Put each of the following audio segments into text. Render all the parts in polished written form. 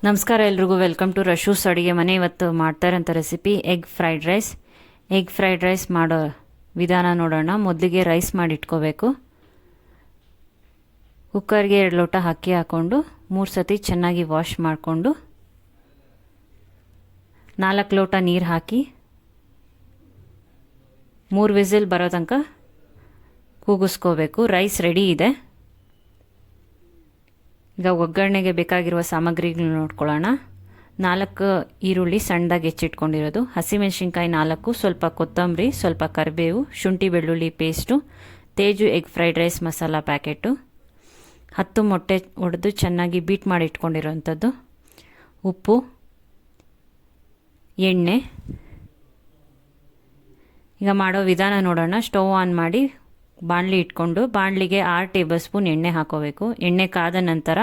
ನಮಸ್ಕಾರ ಎಲ್ರಿಗೂ, welcome to ರಶೂಸ್ ಅಡುಗೆ ಮನೆ. ಇವತ್ತು ಮಾಡ್ತಾ ಇರೋಂಥ ರೆಸಿಪಿ ಎಗ್ ಫ್ರೈಡ್ ರೈಸ್ ಮಾಡೋ ವಿಧಾನ ನೋಡೋಣ. ಮೊದಲಿಗೆ ರೈಸ್ ಮಾಡಿ ಇಟ್ಕೋಬೇಕು. ಕುಕ್ಕರ್ಗೆ 2 ಲೋಟ ಅಕ್ಕಿ ಹಾಕ್ಕೊಂಡು 3 ಸತಿ ಚೆನ್ನಾಗಿ ವಾಶ್ ಮಾಡಿಕೊಂಡು 4 ಲೋಟ ನೀರು ಹಾಕಿ 3 ವಿಸಿಲ್ ಬರೋ ತನಕ ಕೂಗಿಸ್ಕೋಬೇಕು. ರೈಸ್ ರೆಡಿ ಇದೆ. ಈಗ ಒಗ್ಗರಣೆಗೆ ಬೇಕಾಗಿರುವ ಸಾಮಗ್ರಿಗಳನ್ನ ನೋಡ್ಕೊಳ್ಳೋಣ. 4 ಈರುಳ್ಳಿ ಸಣ್ಣದಾಗಿ ಹೆಚ್ಚಿಟ್ಕೊಂಡಿರೋದು, ಹಸಿಮೆಣಸಿನ್ಕಾಯಿ 4, ಸ್ವಲ್ಪ ಕೊತ್ತಂಬರಿ, ಸ್ವಲ್ಪ ಕರಿಬೇವು, ಶುಂಠಿ ಬೆಳ್ಳುಳ್ಳಿ ಪೇಸ್ಟು, ತೇಜು egg fried rice masala packet, 10 ಮೊಟ್ಟೆ ಒಡೆದು ಚೆನ್ನಾಗಿ ಬೀಟ್ ಮಾಡಿ ಇಟ್ಕೊಂಡಿರೋವಂಥದ್ದು, ಉಪ್ಪು, ಎಣ್ಣೆ. ಈಗ ಮಾಡೋ ವಿಧಾನ ನೋಡೋಣ. ಸ್ಟವ್ ಆನ್ ಮಾಡಿ ಬಾಣಲಿ ಇಟ್ಕೊಂಡು ಬಾಣಲಿಗೆ 6 ಟೇಬಲ್ ಸ್ಪೂನ್ ಎಣ್ಣೆ ಹಾಕೋಬೇಕು. ಎಣ್ಣೆ ಕಾದ ನಂತರ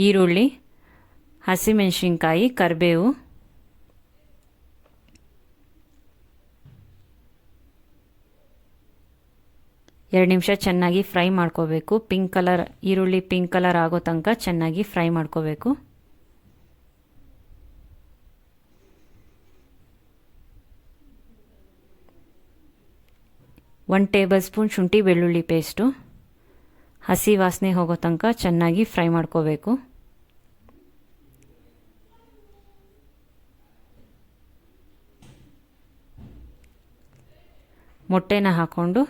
ಈರುಳ್ಳಿ, ಹಸಿಮೆಣಸಿನ್ಕಾಯಿ, ಕರಿಬೇವು, ಎರಡು ನಿಮಿಷ ಚೆನ್ನಾಗಿ ಫ್ರೈ ಮಾಡ್ಕೋಬೇಕು. ಈರುಳ್ಳಿ ಪಿಂಕ್ ಕಲರ್ ಆಗೋ ತನಕ ಚೆನ್ನಾಗಿ ಫ್ರೈ ಮಾಡ್ಕೋಬೇಕು. ಒಂದು ಟೇಬಲ್ ಸ್ಪೂನ್ ಶುಂಠಿ ಬೆಳ್ಳುಳ್ಳಿ ಪೇಸ್ಟು, ಹಸಿ ವಾಸನೆ ಹೋಗೋ ತನಕ ಚೆನ್ನಾಗಿ ಫ್ರೈ ಮಾಡ್ಕೋಬೇಕು. ಮೊಟ್ಟೆನ ಹಾಕ್ಕೊಂಡು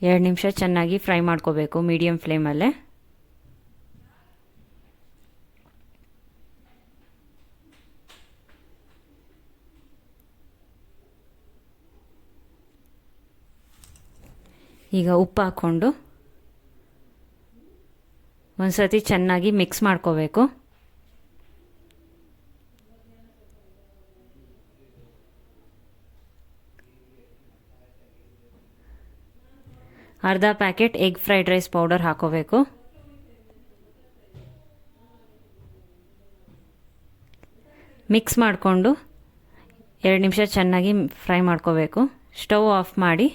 ಎರಡು ನಿಮಿಷ ಚೆನ್ನಾಗಿ ಫ್ರೈ ಮಾಡ್ಕೋಬೇಕು ಮೀಡಿಯಮ್ ಫ್ಲೇಮಲ್ಲೇ. ಈಗ ಉಪ್ಪು ಹಾಕ್ಕೊಂಡು ಒಂದು ಸತಿ ಚೆನ್ನಾಗಿ ಮಿಕ್ಸ್ ಮಾಡ್ಕೋಬೇಕು. ಅರ್ಧ packet egg fried rice powder ಹಾಕೋಬೇಕು. ಮಿಕ್ಸ್ ಮಾಡಿಕೊಂಡು 2 ನಿಮಿಷ ಚೆನ್ನಾಗಿ ಫ್ರೈ ಮಾಡ್ಕೋಬೇಕು. ಸ್ಟವ್ ಆಫ್ ಮಾಡಿ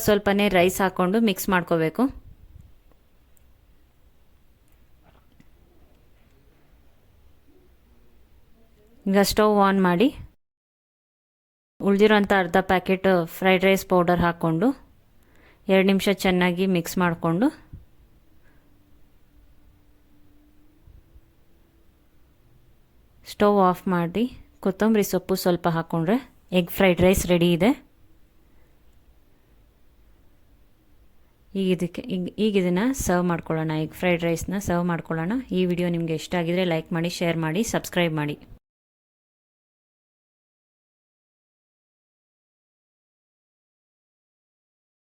ಸ್ವಲ್ಪನೇ ರೈಸ್ ಹಾಕ್ಕೊಂಡು ಮಿಕ್ಸ್ ಮಾಡ್ಕೋಬೇಕು. ಈಗ ಸ್ಟವ್ ಆನ್ ಮಾಡಿ ಉಳಿದಿರೋಂಥ ಅರ್ಧ ಪ್ಯಾಕೆಟ್ ಫ್ರೈಡ್ ರೈಸ್ ಪೌಡರ್ ಹಾಕ್ಕೊಂಡು 2 ನಿಮಿಷ ಚೆನ್ನಾಗಿ ಮಿಕ್ಸ್ ಮಾಡಿಕೊಂಡು ಸ್ಟವ್ ಆಫ್ ಮಾಡಿ ಕೊತ್ತಂಬರಿ ಸೊಪ್ಪು ಸ್ವಲ್ಪ ಹಾಕ್ಕೊಂಡ್ರೆ ಎಗ್ ಫ್ರೈಡ್ ರೈಸ್ ರೆಡಿ ಇದೆ. ಈಗ ಇದನ್ನು ಸರ್ವ್ ಮಾಡ್ಕೊಳ್ಳೋಣ. ಎಗ್ ಫ್ರೈಡ್ ರೈಸ್ನ ಸರ್ವ್ ಮಾಡ್ಕೊಳ್ಳೋಣ. ಈ ವಿಡಿಯೋ ನಿಮಗೆ ಇಷ್ಟ ಆಗಿದರೆ ಲೈಕ್ ಮಾಡಿ, ಶೇರ್ ಮಾಡಿ, ಸಬ್ಸ್ಕ್ರೈಬ್ ಮಾಡಿ.